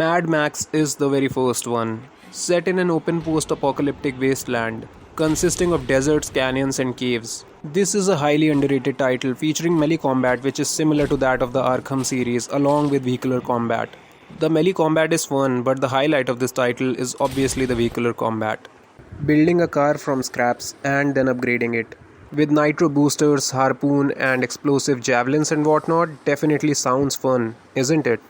Mad Max is the very first one, set in an open post-apocalyptic wasteland consisting of deserts, canyons and caves. This is a highly underrated title featuring melee combat which is similar to that of the Arkham series along with vehicular combat. The melee combat is fun, but the highlight of this title is obviously the vehicular combat. Building a car from scraps and then upgrading it. With nitro boosters, harpoon and explosive javelins and whatnot, definitely sounds fun, isn't it?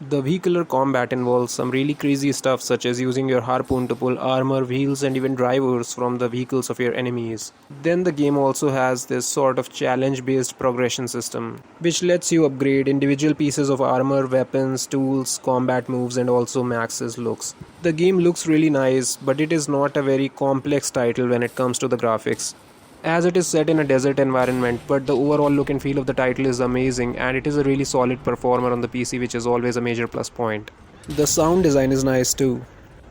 The vehicular combat involves some really crazy stuff such as using your harpoon to pull armor, wheels and even drivers from the vehicles of your enemies. Then the game also has this sort of challenge based progression system, which lets you upgrade individual pieces of armor, weapons, tools, combat moves and also maxes looks. The game looks really nice, but it is not a very complex title when it comes to the graphics, as it is set in a desert environment, but the overall look and feel of the title is amazing and it is a really solid performer on the PC, which is always a major plus point. The sound design is nice too.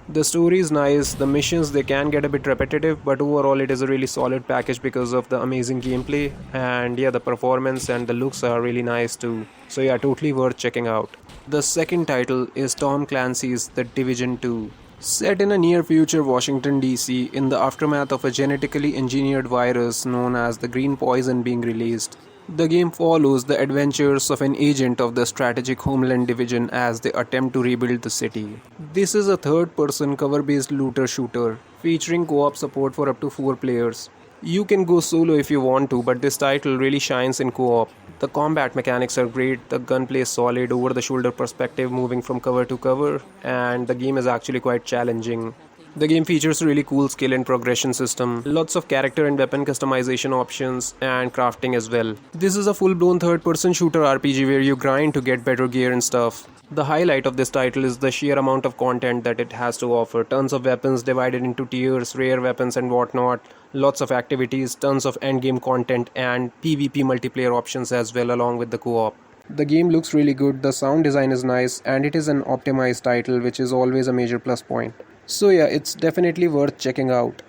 The story is nice, the missions they can get a bit repetitive, but overall it is a really solid package because of the amazing gameplay, and yeah, the performance and the looks are really nice too. So yeah, totally worth checking out. The second title is Tom Clancy's The Division 2. Set in a near future Washington DC in the aftermath of a genetically engineered virus known as the green poison being released. The game follows the adventures of an agent of the strategic Homeland Division as they attempt to rebuild the city. This is a third-person cover-based looter shooter featuring co-op support for up to 4 players. You can go solo if you want to, but this title really shines in co-op. The combat mechanics are great, the gunplay is solid, over-the-shoulder perspective moving from cover to cover, and the game is actually quite challenging. The game features a really cool skill and progression system, lots of character and weapon customization options, and crafting as well. This is a full-blown third-person shooter RPG where you grind to get better gear and stuff. The highlight of this title is the sheer amount of content that it has to offer. Tons of weapons divided into tiers, rare weapons and whatnot, lots of activities, tons of endgame content and PvP multiplayer options as well along with the co-op. The game looks really good, the sound design is nice, and it is an optimized title, which is always a major plus point. So yeah, it's definitely worth checking out.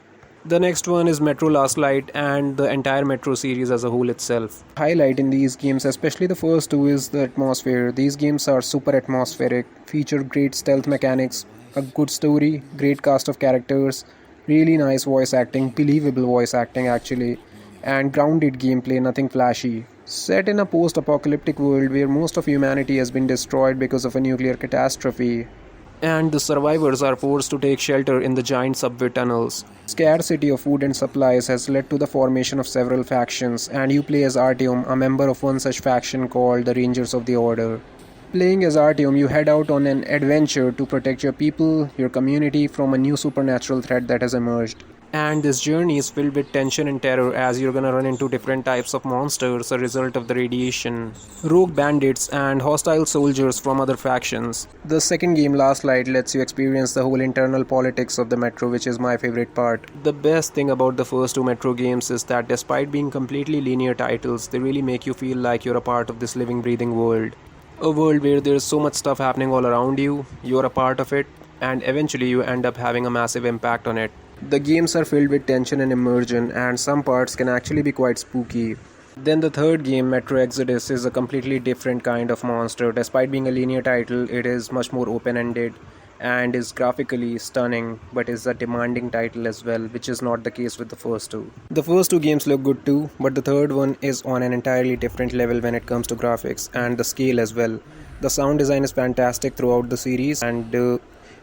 The next one is Metro Last Light and the entire Metro series as a whole itself. Highlight in these games, especially the first two, is the atmosphere. These games are super atmospheric, feature great stealth mechanics, a good story, great cast of characters, really nice voice acting, believable voice acting actually, and grounded gameplay, nothing flashy. Set in a post-apocalyptic world where most of humanity has been destroyed because of a nuclear catastrophe, and the survivors are forced to take shelter in the giant subway tunnels. Scarcity of food and supplies has led to the formation of several factions, and you play as Artyom, a member of one such faction called the Rangers of the Order. Playing as Artyom, you head out on an adventure to protect your people, your community from a new supernatural threat that has emerged. And this journey is filled with tension and terror as you're gonna run into different types of monsters as a result of the radiation, rogue bandits and hostile soldiers from other factions. The second game, Last Light, lets you experience the whole internal politics of the Metro, which is my favorite part. The best thing about the first two Metro games is that despite being completely linear titles, they really make you feel like you're a part of this living, breathing world. A world where there's so much stuff happening all around you, you're a part of it, and eventually you end up having a massive impact on it. The games are filled with tension and immersion, and some parts can actually be quite spooky. Then the third game, Metro Exodus, is a completely different kind of monster. Despite being a linear title, it is much more open-ended and is graphically stunning, but is a demanding title as well, which is not the case with the first two. The first two games look good too, but the third one is on an entirely different level when it comes to graphics and the scale as well. The sound design is fantastic throughout the series, and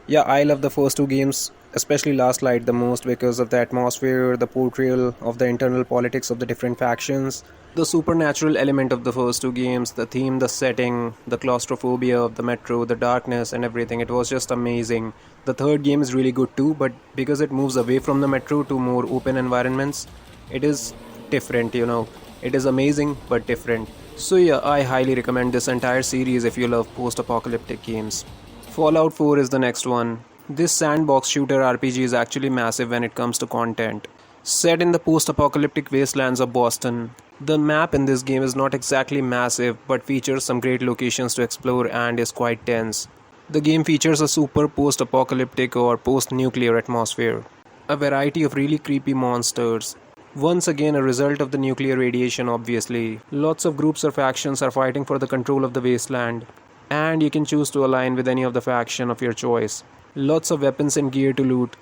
yeah, I love the first two games, especially Last Light, the most because of the atmosphere, the portrayal of the internal politics of the different factions, the supernatural element of the first two games, the theme, the setting, the claustrophobia of the Metro, the darkness and everything. It was just amazing. The third game is really good too, but because it moves away from the Metro to more open environments, it is different, you know. It is amazing but different. So yeah, I highly recommend this entire series if you love post-apocalyptic games. Fallout 4 is the next one. This sandbox shooter RPG is actually massive when it comes to content. Set in the post-apocalyptic wastelands of Boston, the map in this game is not exactly massive but features some great locations to explore and is quite dense. The game features a super post-apocalyptic or post-nuclear atmosphere, a variety of really creepy monsters. Once again a result of the nuclear radiation obviously. Lots of groups or factions are fighting for the control of the wasteland. and you can choose to align with any of the faction of your choice. Lots of weapons and gear to loot.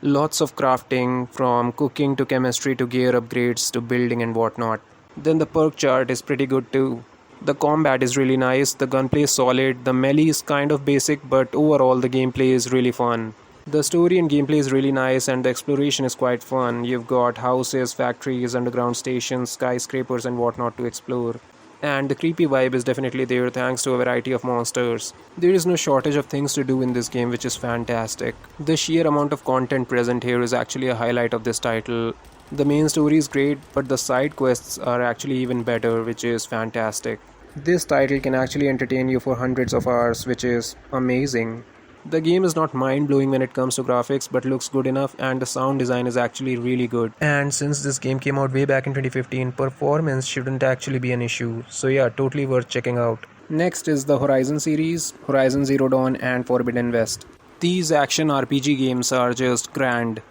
Lots of crafting, from cooking to chemistry to gear upgrades to building and whatnot. Then the perk chart is pretty good too. The combat is really nice, the gunplay is solid, the melee is kind of basic, but overall the gameplay is really fun. The story and gameplay is really nice and the exploration is quite fun. You've got houses, factories, underground stations, skyscrapers and whatnot to explore. And the creepy vibe is definitely there thanks to a variety of monsters. There is no shortage of things to do in this game, which is fantastic. The sheer amount of content present here is actually a highlight of this title. The main story is great, but the side quests are actually even better, which is fantastic. This title can actually entertain you for hundreds of hours, which is amazing. The game is not mind-blowing when it comes to graphics, but looks good enough, and the sound design is actually really good. And since this game came out way back in 2015, performance shouldn't actually be an issue. So yeah, totally worth checking out. Next is the Horizon series, Horizon Zero Dawn and Forbidden West. These action RPG games are just grand.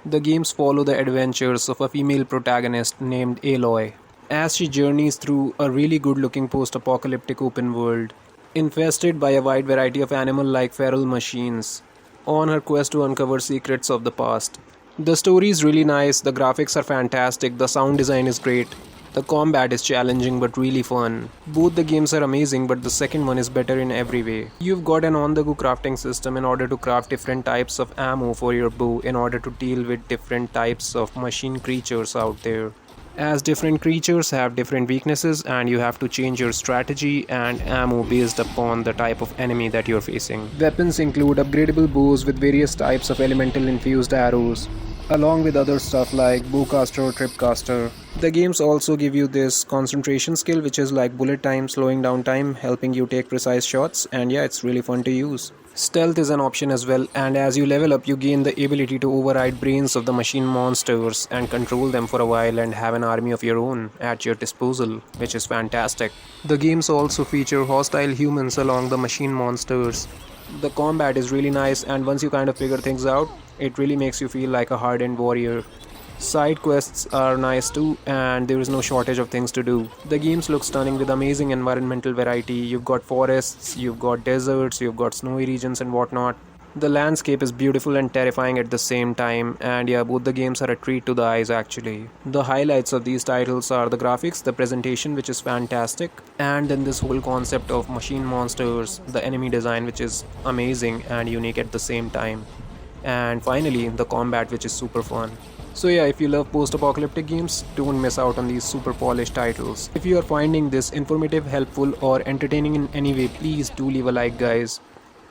The games follow the adventures of a female protagonist named Aloy, as she journeys through a really good-looking post-apocalyptic open world, infested by a wide variety of animal-like feral machines, on her quest to uncover secrets of the past. The story is really nice, the graphics are fantastic, the sound design is great, the combat is challenging but really fun. Both the games are amazing, but the second one is better in every way. You've got an on-the-go crafting system in order to craft different types of ammo for your bow in order to deal with different types of machine creatures out there, as different creatures have different weaknesses and you have to change your strategy and ammo based upon the type of enemy that you're facing. Weapons include upgradable bows with various types of elemental infused arrows, along with other stuff like bowcaster or tripcaster. The games also give you this concentration skill, which is like bullet time, slowing down time, helping you take precise shots, and yeah, it's really fun to use. Stealth is an option as well, and as you level up you gain the ability to override brains of the machine monsters and control them for a while and have an army of your own at your disposal, which is fantastic. The games also feature hostile humans along the machine monsters. The combat is really nice, and once you kind of figure things out, it really makes you feel like a hardened warrior. Side quests are nice too, and there is no shortage of things to do. The games look stunning with amazing environmental variety. You've got forests, you've got deserts, you've got snowy regions and whatnot. The landscape is beautiful and terrifying at the same time, and yeah, both the games are a treat to the eyes actually. The highlights of these titles are the graphics, the presentation, which is fantastic, and then this whole concept of machine monsters, the enemy design, which is amazing and unique at the same time. And finally, the combat, which is super fun. So yeah, if you love post-apocalyptic games, don't miss out on these super polished titles. If you are finding this informative, helpful or entertaining in any way, please do leave a like, guys.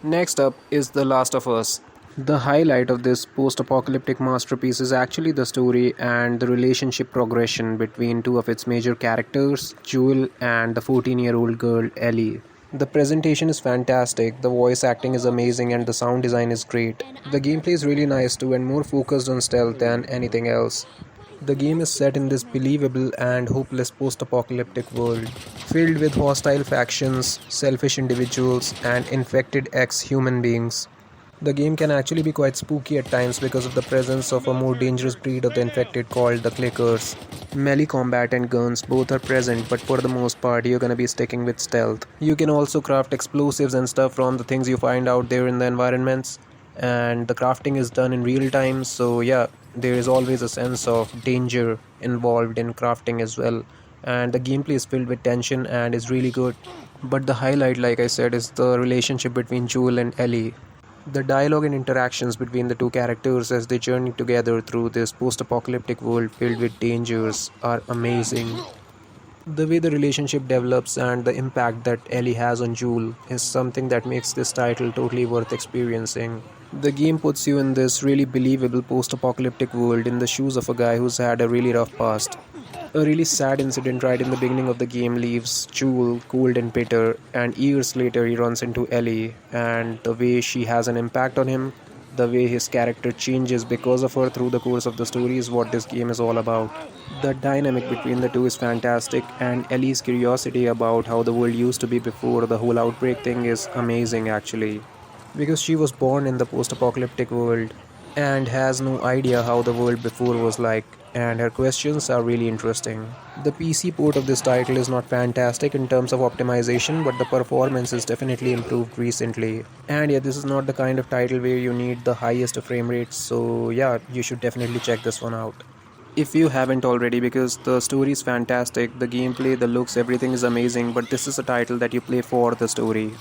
Next up is The Last of Us. The highlight of this post-apocalyptic masterpiece is actually the story and the relationship progression between two of its major characters, Joel and the 14-year-old girl Ellie. The presentation is fantastic, the voice acting is amazing and the sound design is great. The gameplay is really nice too and more focused on stealth than anything else. The game is set in this believable and hopeless post-apocalyptic world, filled with hostile factions, selfish individuals and infected ex-human beings. The game can actually be quite spooky at times because of the presence of a more dangerous breed of the infected called the Clickers. Melee combat and guns both are present, but for the most part you're gonna be sticking with stealth. You can also craft explosives and stuff from the things you find out there in the environments, and the crafting is done in real time, so yeah, there is always a sense of danger involved in crafting as well. And the gameplay is filled with tension and is really good. But the highlight, like I said, is the relationship between Joel and Ellie. The dialogue and interactions between the two characters as they journey together through this post-apocalyptic world filled with dangers are amazing. The way the relationship develops and the impact that Ellie has on Joel is something that makes this title totally worth experiencing. The game puts you in this really believable post-apocalyptic world in the shoes of a guy who's had a really rough past. A really sad incident right in the beginning of the game leaves Joel cold and bitter, and years later he runs into Ellie, and the way she has an impact on him, the way his character changes because of her through the course of the story is what this game is all about. The dynamic between the two is fantastic, and Ellie's curiosity about how the world used to be before the whole outbreak thing is amazing actually. Because she was born in the post-apocalyptic world and has no idea how the world before was like. and her questions are really interesting. The PC port of this title is not fantastic in terms of optimization, but the performance is definitely improved recently. And yeah, this is not the kind of title where you need the highest frame rates, so yeah, you should definitely check this one out if you haven't already, because the story is fantastic, the gameplay, the looks, everything is amazing, but this is a title that you play for the story.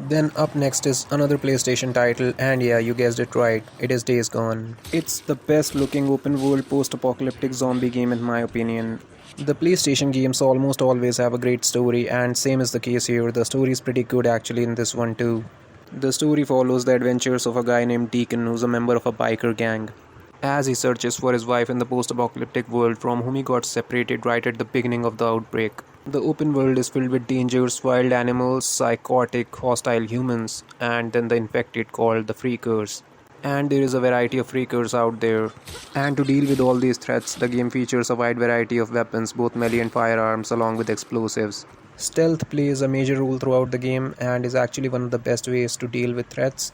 Then up next is another PlayStation title, and yeah, you guessed it right, it is Days Gone. It's the best looking open world post-apocalyptic zombie game in my opinion. The PlayStation games almost always have a great story, and same is the case here, the story is pretty good actually in this one too. The story follows the adventures of a guy named Deacon who's a member of a biker gang as he searches for his wife in the post apocalyptic world from whom he got separated right at the beginning of the outbreak. The open world is filled with dangers, wild animals, psychotic, hostile humans, and then the infected called the Freakers. And there is a variety of Freakers out there. And to deal with all these threats, the game features a wide variety of weapons, both melee and firearms, along with explosives. Stealth plays a major role throughout the game and is actually one of the best ways to deal with threats.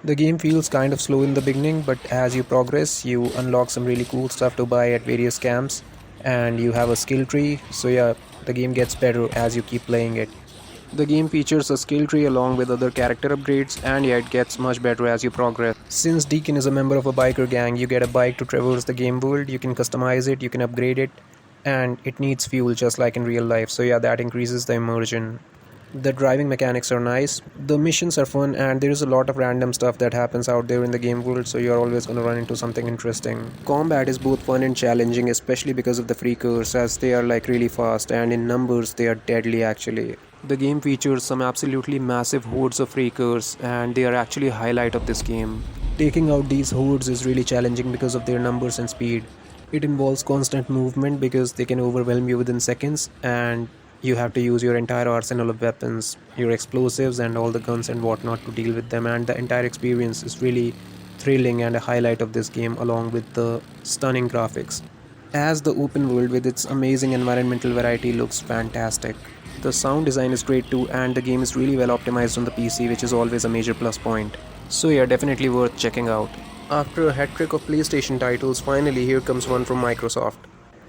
The game feels kind of slow in the beginning, but as you progress, you unlock some really cool stuff to buy at various camps, and you have a skill tree, so yeah, the game gets better as you keep playing it. The game features a skill tree along with other character upgrades, and yeah, it gets much better as you progress. Since Deacon is a member of a biker gang, you get a bike to traverse the game world, you can customize it, you can upgrade it, and it needs fuel just like in real life, so yeah, that increases the immersion. The driving mechanics are nice, the missions are fun, and there is a lot of random stuff that happens out there in the game world, so you're always going to run into something interesting. Combat is both fun and challenging, especially because of the freakers, as they are like really fast, and in numbers they are deadly actually. The game features some absolutely massive hordes of freakers, and they are actually a highlight of this game. Taking out these hordes is really challenging because of their numbers and speed. It involves constant movement because they can overwhelm you within seconds, and you have to use your entire arsenal of weapons, your explosives, and all the guns and whatnot to deal with them. And the entire experience is really thrilling and a highlight of this game, along with the stunning graphics. As the open world with its amazing environmental variety looks fantastic. The sound design is great too, and the game is really well optimized on the PC, which is always a major plus point. So, yeah, definitely worth checking out. After a hat trick of PlayStation titles, finally here comes one from Microsoft.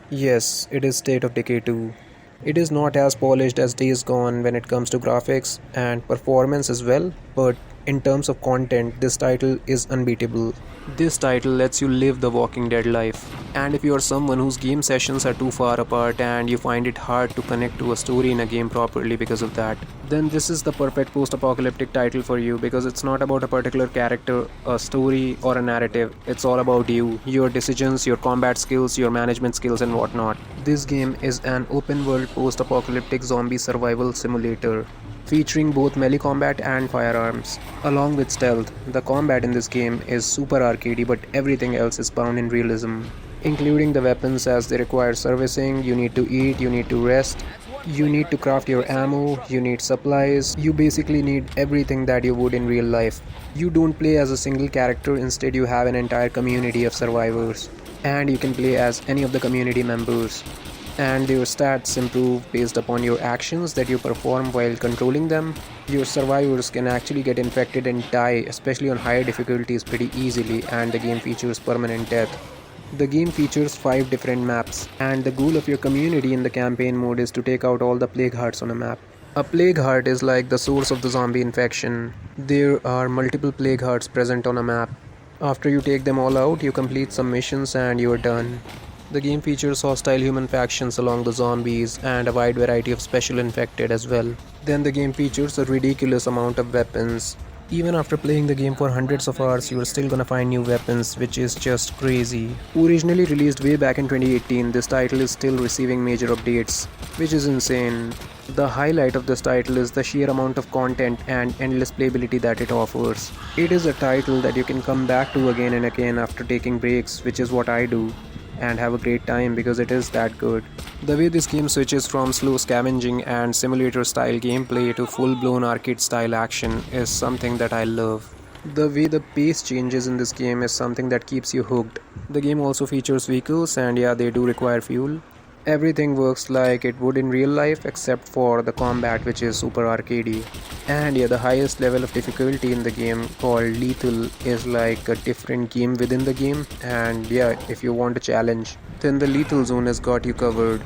Yes, it is State of Decay 2. It is not as polished as Days Gone when it comes to graphics and performance as well, but in terms of content, this title is unbeatable. This title lets you live the Walking Dead life. And if you are someone whose game sessions are too far apart and you find it hard to connect to a story in a game properly because of that, then this is the perfect post-apocalyptic title for you, because it's not about a particular character, a story, or a narrative. It's all about you, your decisions, your combat skills, your management skills, and whatnot. This game is an open-world post-apocalyptic zombie survival simulator featuring both melee combat and firearms, along with stealth. The combat in this game is super arcadey, but everything else is bound in realism, including the weapons, as they require servicing. You need to eat, you need to rest, you need to craft your ammo, you need supplies, you basically need everything that you would in real life. You don't play as a single character, instead you have an entire community of survivors, and you can play as any of the community members, and your stats improve based upon your actions that you perform while controlling them. Your survivors can actually get infected and die, especially on higher difficulties, pretty easily, and the game features permanent death. The game features 5 different maps, and the goal of your community in the campaign mode is to take out all the plague hearts on a map. A plague heart is like the source of the zombie infection. There are multiple plague hearts present on a map. After you take them all out, you complete some missions and you are done. The game features hostile human factions along the zombies and a wide variety of special infected as well. Then the game features a ridiculous amount of weapons. Even after playing the game for hundreds of hours, you are still gonna find new weapons, which is just crazy. Originally released way back in 2018, this title is still receiving major updates, which is insane. The highlight of this title is the sheer amount of content and endless playability that it offers. It is a title that you can come back to again and again after taking breaks, which is what I do, and have a great time because it is that good. The way this game switches from slow scavenging and simulator style gameplay to full blown arcade style action is something that I love. The way the pace changes in this game is something that keeps you hooked. The game also features vehicles, and yeah, they do require fuel. Everything works like it would in real life except for the combat, which is super arcadey. And yeah, the highest level of difficulty in the game, called lethal, is like a different game within the game. And yeah, if you want a challenge, then the lethal zone has got you covered.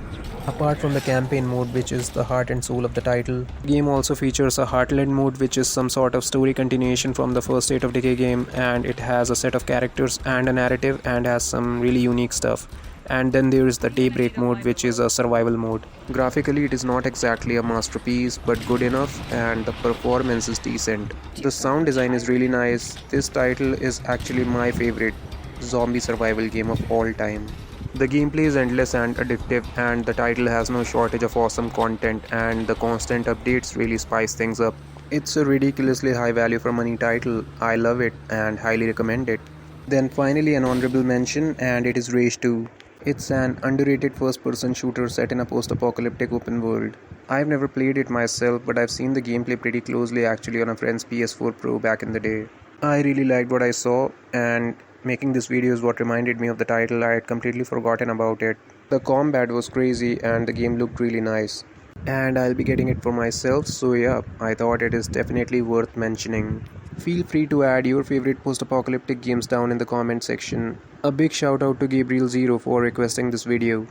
Apart from the campaign mode, which is the heart and soul of the title, the game also features a Heartland mode, which is some sort of story continuation from the first State of Decay game, and it has a set of characters and a narrative and has some really unique stuff. And then there is the Daybreak mode, which is a survival mode. Graphically, it is not exactly a masterpiece, but good enough, and the performance is decent. The sound design is really nice. This title is actually my favorite zombie survival game of all time. The gameplay is endless and addictive, and the title has no shortage of awesome content, and the constant updates really spice things up. It's a ridiculously high value for money title. I love it and highly recommend it. Then finally an honorable mention, and it is Rage 2. It's an underrated first-person shooter set in a post-apocalyptic open world. I've never played it myself, but I've seen the gameplay pretty closely actually on a friend's PS4 Pro back in the day. I really liked what I saw, and making this video is what reminded me of the title. I had completely forgotten about it. The combat was crazy and the game looked really nice. And I'll be getting it for myself, so yeah, I thought it is definitely worth mentioning. Feel free to add your favorite post-apocalyptic games down in the comment section. A big shout out to Gabriel Zero for requesting this video.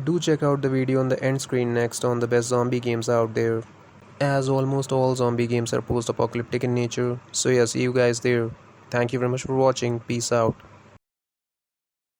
Do check out the video on the end screen next on the best zombie games out there, as almost all zombie games are post-apocalyptic in nature. So yeah, see you guys there. Thank you very much for watching. Peace out.